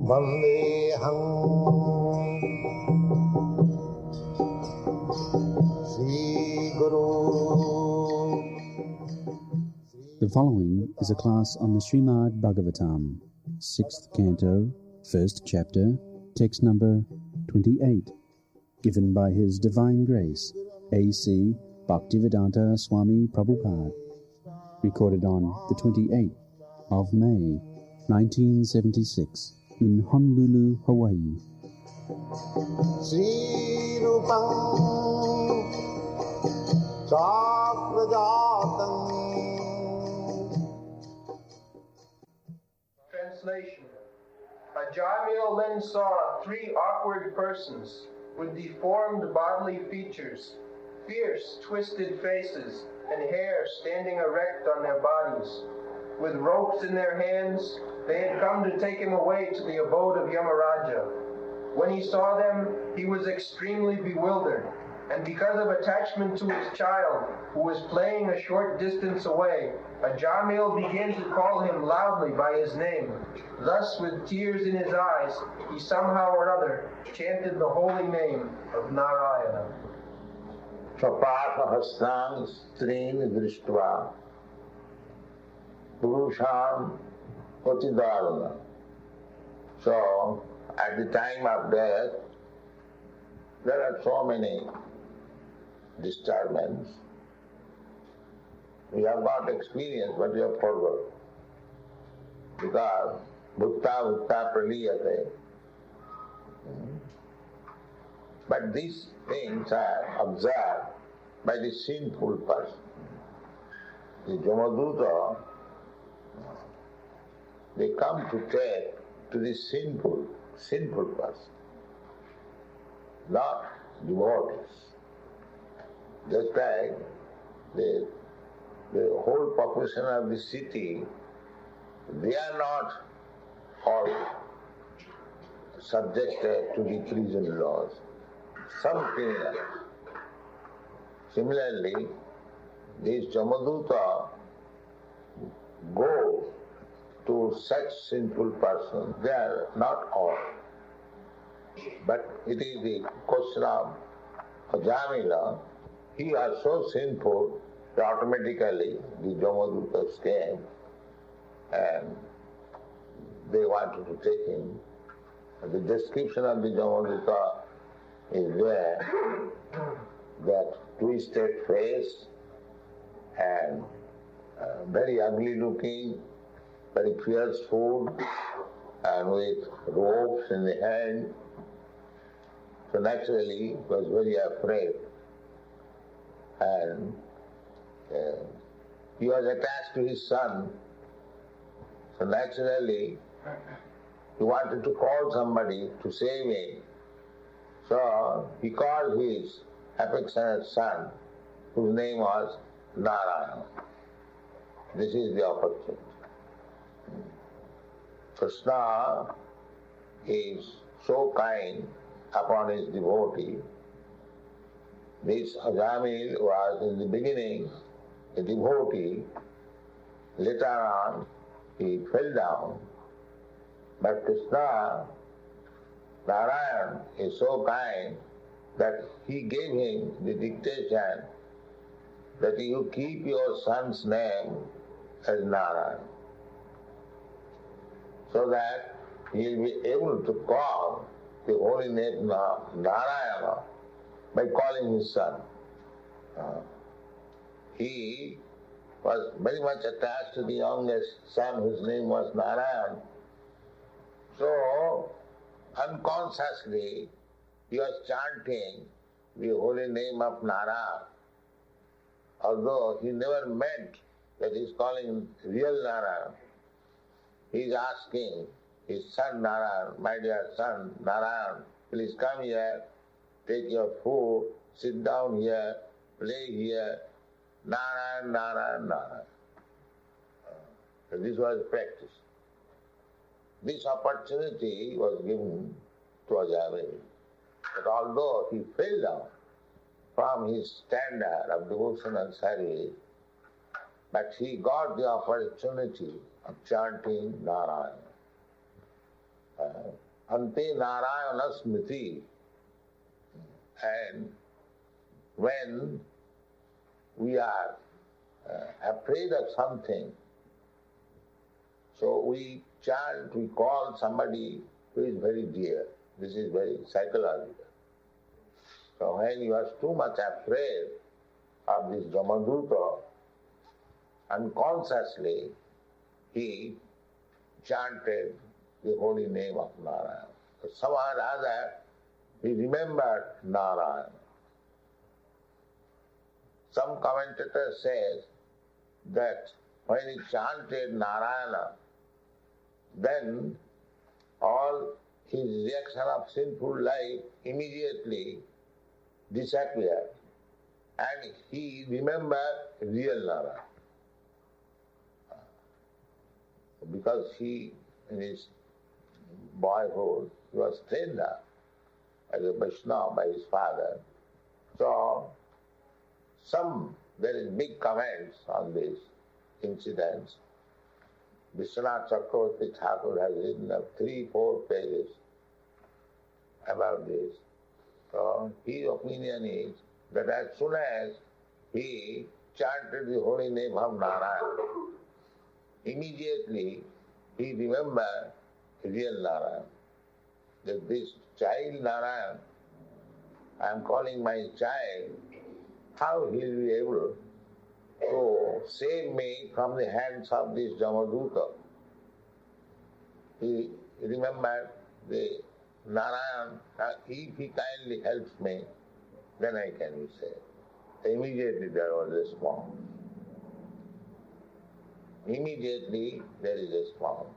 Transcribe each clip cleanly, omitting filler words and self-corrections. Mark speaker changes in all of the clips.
Speaker 1: Vandeham Sri Guru.
Speaker 2: The following is a class on the Srimad Bhagavatam, 6th Canto, 1st Chapter, text number 28, given by His Divine Grace, A.C. Bhaktivedanta Swami Prabhupada, recorded on the 28th of May, 1976, in Honolulu, Hawaii.
Speaker 1: Sri Rupam Chakrajatam.
Speaker 3: Translation. Ajamil then saw three awkward persons with deformed bodily features, fierce, twisted faces, and hair standing erect on their bodies. With ropes in their hands, they had come to take him away to the abode of Yamaraja. When he saw them, he was extremely bewildered, and because of attachment to his child, who was playing a short distance away, Ajamil began to call him loudly by his name. Thus, with tears in his eyes, he somehow or other chanted the holy name of Narayana.
Speaker 4: Sapasahasrang strin drishtva purusham patidarana. So, at the time of death, there are so many disturbances. We have got experience, but we have forgotten. Because bhutta praliyate. But these things are observed by the sinful person. The Jamaduta, they come to take to the sinful person, not devotees. Just like the whole population of the city, they are not all subjected to the prison laws. Some criminals. Similarly, these Jamaduta go to such sinful persons. They are not all. But it is the question of Ajamila. He was so sinful that automatically the Jamadutas came and they wanted to take him. The description of the Jamaduta is there, that twisted face and very ugly looking, very fierce food, and with ropes in the hand. So naturally he was very afraid, and he was attached to his son. So naturally he wanted to call somebody to save him. So he called his affectionate son, whose name was Narayana. This is the opportunity. Krishna is so kind upon his devotee. This Ajamil was in the beginning a devotee. Later on he fell down. But Krishna, Narayan, is so kind that he gave him the dictation that you keep your son's name as Narayan, so that he will be able to call the holy name Narayana by calling his son. He was very much attached to the youngest son, whose name was Narayan. So, unconsciously, he was chanting the holy name of Narayana, although he never meant that he is calling real Narayana. He is asking his son Narayan, my dear son Narayan, please come here, take your food, sit down here, play here, Narayan, Narayan, Narayan. So this was practice. This opportunity was given to Ajamil. But although he fell down from his standard of devotional service, but he got the opportunity of chanting Narayana. Ante Narayana Smriti. And when we are afraid of something, so we chant, we call somebody who is very dear. This is very psychological. So when you are too much afraid of this Jamaduta, unconsciously he chanted the holy name of Narayana. So somehow or other he remembered Narayana. Some commentator says that when he chanted Narayana, then all his reaction of sinful life immediately disappeared and he remembered real Narayana. Because he, in his boyhood, he was trained up as a Vaishnava by his father. So, there is big comments on this incident. Vishwanath Chakravarti Thakur has written up 3-4 pages about this. So his opinion is that as soon as he chanted the holy name of Narayana, immediately he remembered real Narayana. That this child Narayana, I am calling my child, how he will be able to save me from the hands of this Jamaduta. He remembered the Narayan, if he kindly helps me, then I can be saved. Immediately there was a response. Immediately there is a response.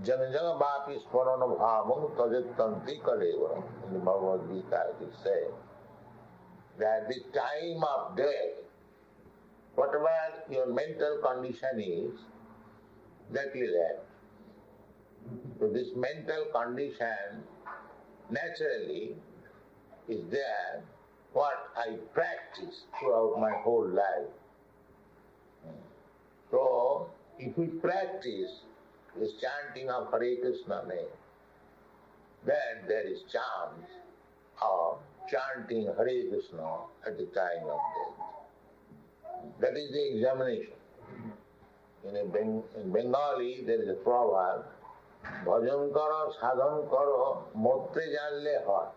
Speaker 4: Jana Bhapi Swarana Bhavam Tajatanti Kaleva. In the Bhagavad Gita it is said that the time of death, whatever your mental condition is, that will end. So this mental condition naturally is there, what I practice throughout my whole life. So if we practice this chanting of Hare Krishna name, then there is chance of chanting Hare Krishna at the time of death. That is the examination. In Bengali there is a proverb, Bhajan karo, sadhan karo, motre janle hoy.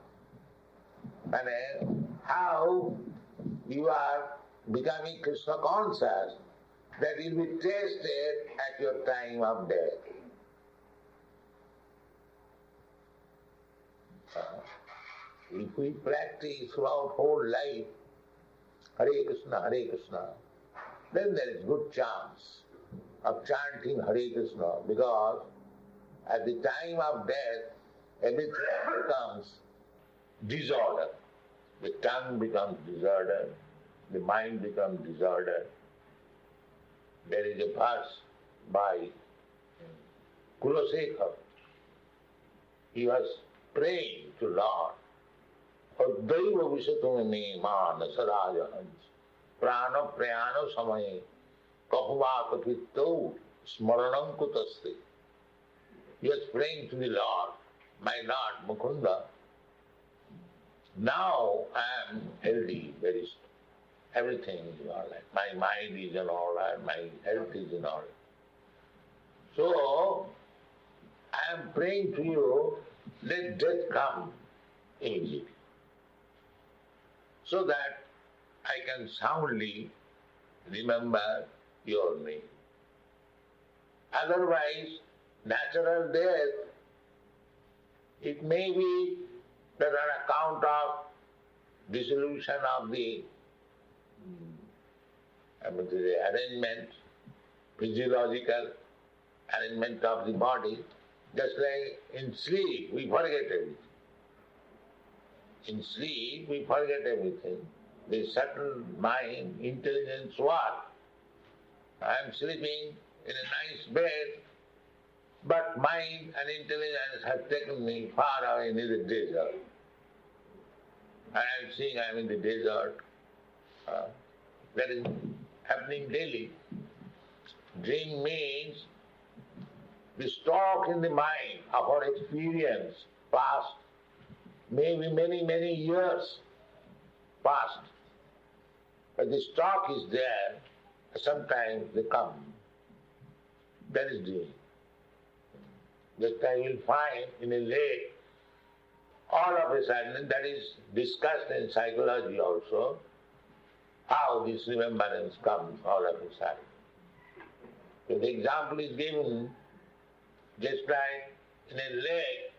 Speaker 4: And how you are becoming Krishna conscious, that will be tested at your time of death. If we practice throughout whole life Hare Krishna, then there is good chance of chanting Hare Krishna, because at the time of death everything becomes disorder. The tongue becomes disordered, the mind becomes disordered. There is a verse by Kulaseka. He was praying to Lord, Adaiva Vishatumi me mana sarajahans prana prayana samaye kahuvakapitto smaranam kutaste. He was praying to the Lord, my Lord Mukunda, now I am healthy, very strong. Everything is all right. My mind is in all right, my health is in all right. So, I am praying to you, let death come immediately, so that I can soundly remember your name. Otherwise, natural death, it may be that on account of dissolution of the arrangement, physiological arrangement of the body, just like in sleep we forget everything. In sleep we forget everything. The subtle mind, intelligence, what? I am sleeping in a nice bed, but mind and intelligence have taken me far away in the desert. And I am seeing I am in the desert. That is happening daily. Dream means the stock in the mind of our experience past, maybe many, many years past. But the stock is there, sometimes they come. That is dream. That time you will find in a lake, all of a sudden, that is discussed in psychology also, how this remembrance comes all of a sudden. So the example is given, just like in a lake,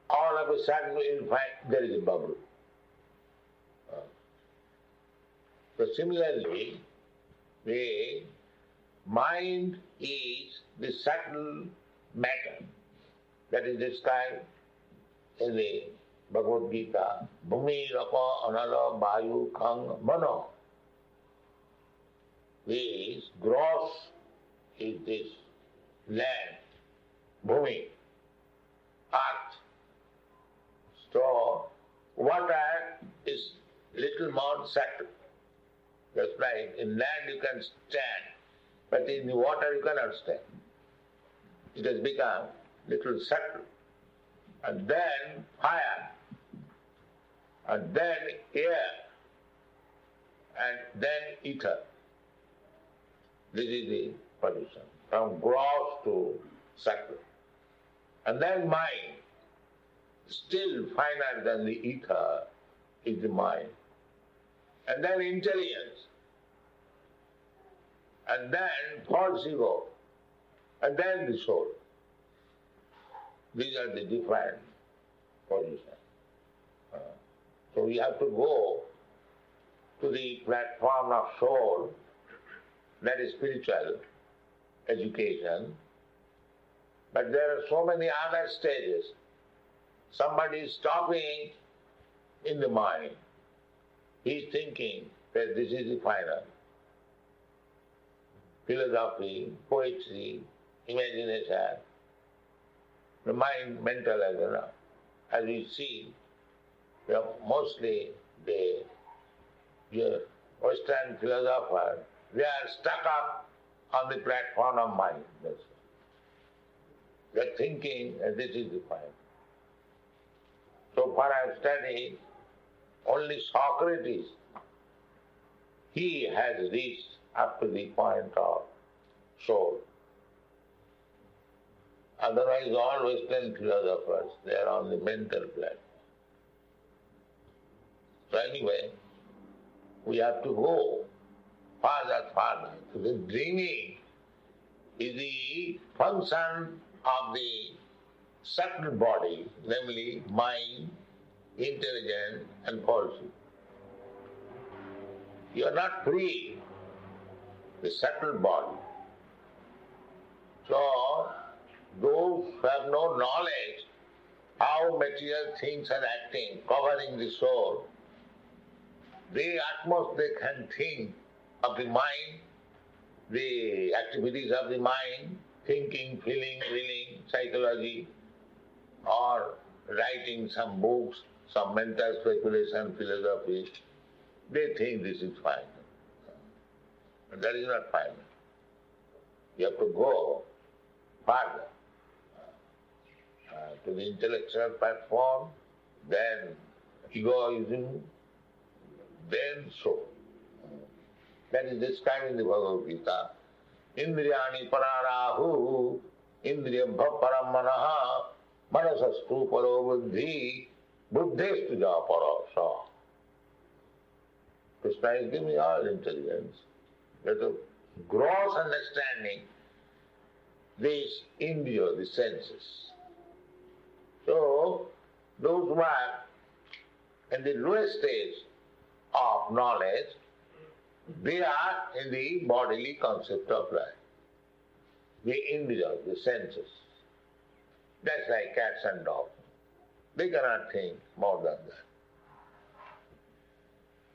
Speaker 4: all of a sudden you will find there is a bubble. So similarly, the mind is the subtle matter that is described in the Bhagavad Gita, Bhumi Rapa Anala Vayu Khang Mano. This gross is this land, Bhumi, earth. So water is little more subtle. That's right, in land you can stand, but in the water you cannot stand. It has become little subtle. And then fire, and then air, and then ether. This is the position, from gross to subtle. And then mind, still finer than the ether is the mind. And then intelligence, and then false ego, and then the soul. These are the different positions. So we have to go to the platform of soul, that is spiritual education. But there are so many other stages. Somebody is stopping in the mind. He is thinking that this is the final. Philosophy, poetry, imagination, the mind, mental as we see, mostly the Western philosophers, they are stuck up on the platform of mind. They are thinking that this is the final. So far I have studied, only Socrates, he has reached up to the point of soul. Otherwise all Western philosophers, they are on the mental platform. So anyway, we have to go farther. So the dreaming is the function of the subtle body, namely mind, intelligence and falsehood. You are not free, the subtle body. So those who have no knowledge how material things are acting, covering the soul, they at most they can think of the mind, the activities of the mind, thinking, feeling, willing, psychology, or writing some books, some mental speculation, philosophy. They think this is fine. But that is not fine. You have to go further to the intellectual platform, then egoism, then soul. That is described in the Bhagavad Gita. Indriyani pararahu, indriyabha paramanaha, manasastu paro buddhi, buddhestu ja parasa. Krishna is giving all intelligence. You have to gross understanding these indriya, the senses. So, those who are in the lowest stage of knowledge, they are in the bodily concept of life. The indriya, the senses. That's like cats and dogs. They cannot think more than that.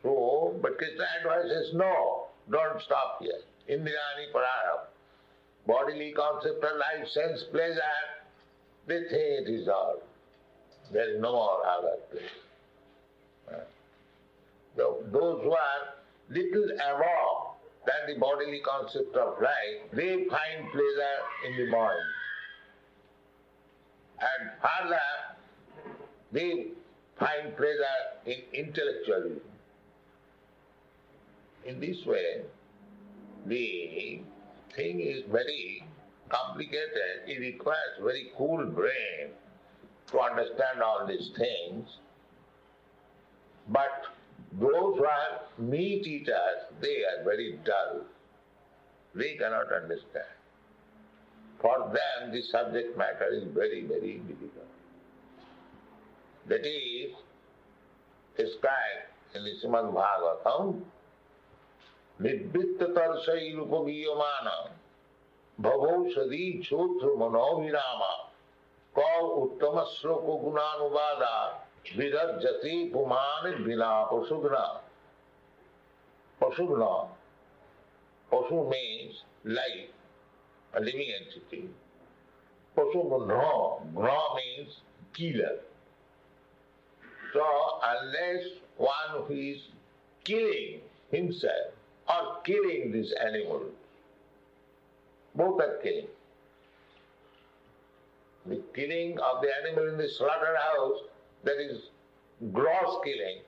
Speaker 4: So, but Krishna advises, no, don't stop here. Indriyani parara. Bodily concept of life, sense, pleasure, they think it is all. There is no more other place. Those who are little above than the bodily concept of life, they find pleasure in the mind. And further, they find pleasure in intellectualism. In this way, the thing is very complicated. It requires very cool brain to understand all these things. But those who are meat eaters, they are very dull. They cannot understand. For them, the subject matter is very, very difficult. That is described in the Srimad Bhagavatam, Nidvitta tarsai rupaviyamana bhavo sadi chotra manovirama kav uttama sroko gunanuvada virajati pumani vina pasugna. Pasugna. Pasu means life, a living entity. Pasugna. Gna means killer. So unless one who is killing himself or killing this animal, both are killing. The killing of the animal in the slaughterhouse, that is gross killing.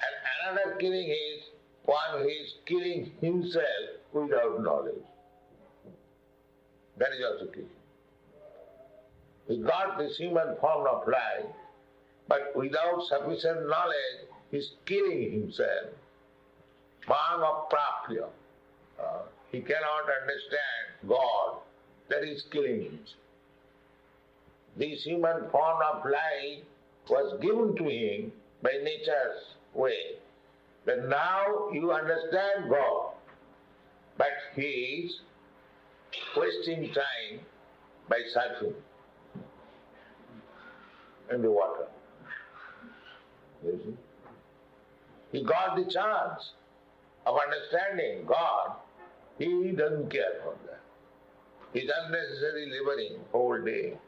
Speaker 4: And another killing is one who is killing himself without knowledge. That is also killing. He got this human form of life, but without sufficient knowledge, he is killing himself. Manga prapya. He cannot understand God, that is killing himself. This human form of life was given to him by nature's way. That now you understand God, but he is wasting time by surfing in the water. You see? He got the chance of understanding God. He doesn't care for that. He's unnecessarily laboring whole day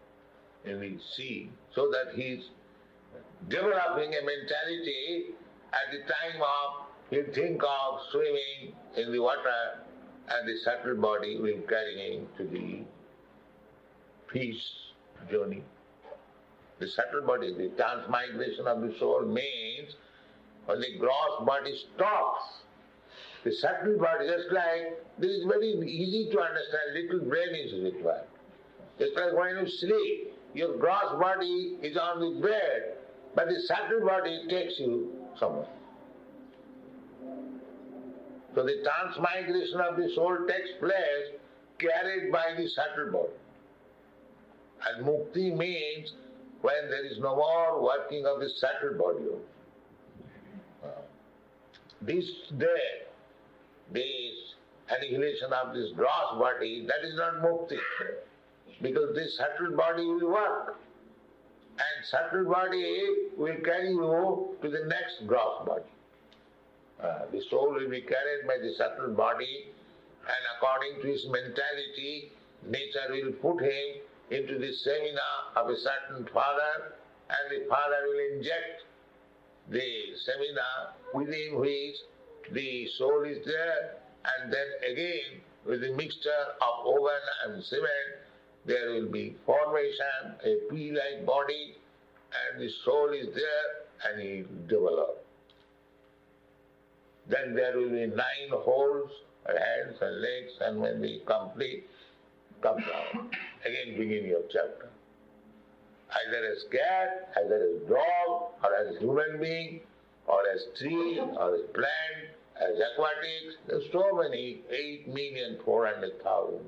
Speaker 4: in the sea, so that he's developing a mentality at the time of, he'll think of swimming in the water, and the subtle body will carry him to the peace journey. The subtle body, the transmigration of the soul means when the gross body stops, the subtle body, just like, this is very easy to understand, little brain is required. Just like when you sleep, your gross body is on the bed, but the subtle body takes you somewhere. So the transmigration of the soul takes place carried by the subtle body. And mukti means when there is no more working of the subtle body. This day, this annihilation of this gross body, that is not mukti. Because this subtle body will work. And subtle body will carry you to the next gross body. The soul will be carried by the subtle body, and according to his mentality, nature will put him into the seminar of a certain father, and the father will inject the seminar within which the soul is there, and then again with the mixture of oven and cement, there will be formation, a pea-like body, and the soul is there, and he will develop. Then there will be 9 holes, hands and legs, and when they complete, comes out. Again, beginning of chapter. Either as cat, either as dog, or as human being, or as tree, or as plant, as aquatics. There's so many, 8,400,000.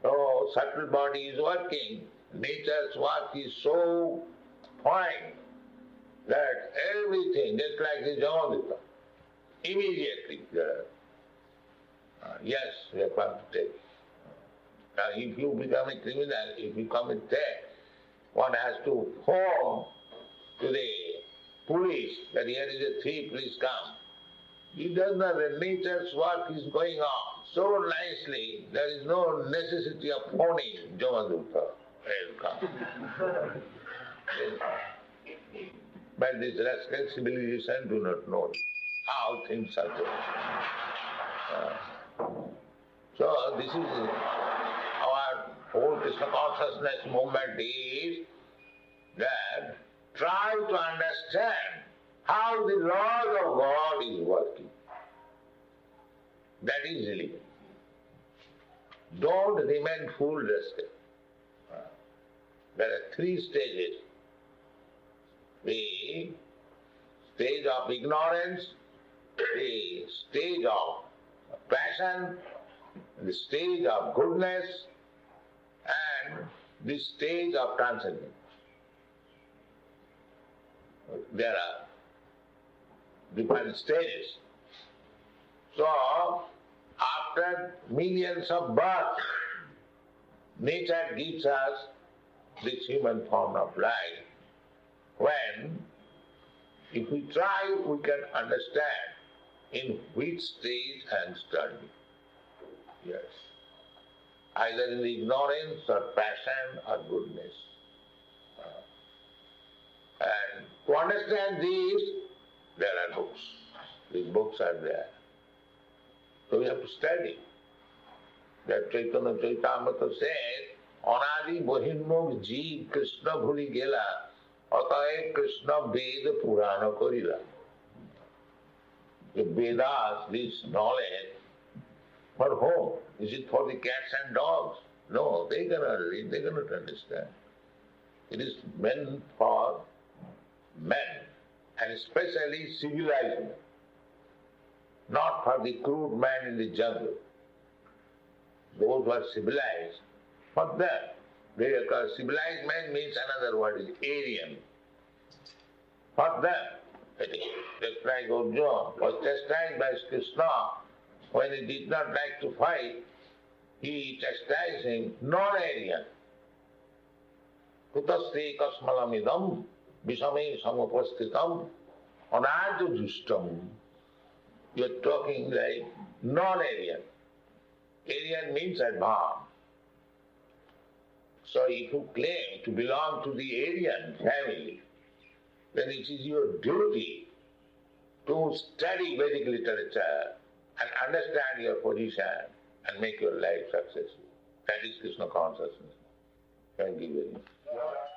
Speaker 4: So, subtle body is working. Nature's work is so fine that everything, just like the Jamadita, immediately yes, we are going to take. Now, if you become a criminal, if you commit theft, one has to inform to the police that here is a thief, please come. It does not, the nature's work is going on so nicely, there is no necessity of phoning Jamadutta. Welcome. But this rascal civilization do not know how things are going. So this is our whole Krishna consciousness movement is that try to understand how the laws of God is working. That is religion. Don't remain fool rested. There are three stages. The stage of ignorance, the stage of passion, the stage of goodness, and the stage of transcendence. There are different stages. So, after millions of births, nature gives us this human form of life, when, if we try, we can understand in which stage I am studying. Yes. Either in the ignorance or passion or goodness. And to understand these, there are books. These books are there. So we have to study. That Chaitanya Chaitamrita says, Anadi Bohinmuk Jeev Krishna Bhuli Gela, Ataye Krishna Veda Purana Korila. The Vedas, this knowledge, for whom? Is it for the cats and dogs? No, they cannot read, they cannot understand. It is meant for men, and especially civilized men. Not for the crude man in the jungle. Those who are civilized, for them. Because civilized man means another word is Aryan. For them, it is. Just like Arjuna was chastised by Krishna when he did not like to fight, he chastised him, non-Aryan. Kutaste kasmalamidam visame samapastitam anarjo justam. You are talking like non-Aryan. Aryan means advanced. So if you claim to belong to the Aryan family, then it is your duty to study Vedic literature and understand your position and make your life successful. That is Krishna consciousness. Thank you very much.